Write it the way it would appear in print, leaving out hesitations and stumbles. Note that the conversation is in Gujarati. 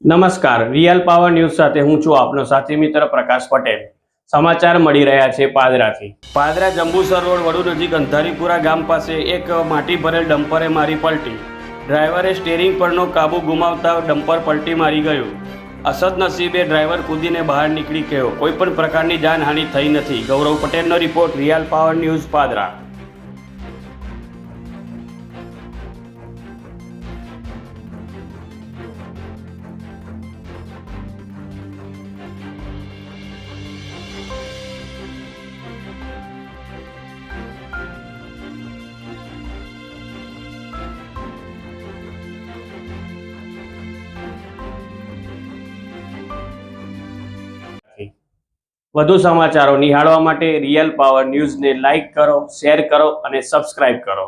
નમસ્કાર, રિયલ પાવર ન્યૂઝ સાથે હું છું આપનો સાથી મિત્ર પ્રકાશ પટેલ। સમાચાર મળી રહ્યા છે પાદરાથી। પાદરા જંબુસર રોડ વડુ નજીક અંધારીપુરા ગામ પાસે એક માટી ભરેલ ડમ્પરે મારી પલટી। ડ્રાઈવરે સ્ટીયરિંગ પરનો કાબુ ગુમાવતા ડમ્પર પલટી મારી ગયું। અસદનસીબે ડ્રાઈવર કૂદીને બહાર નીકળી ગયો। કોઈપણ પ્રકારની જાનહાનિ થઈ નથી। ગૌરવ પટેલનો report, real power news, Padra. વધુ સમાચારો નિહાળવા માટે રિયલ પાવર ન્યૂઝને લાઇક કરો, શેર કરો અને સબસ્ક્રાઇબ કરો।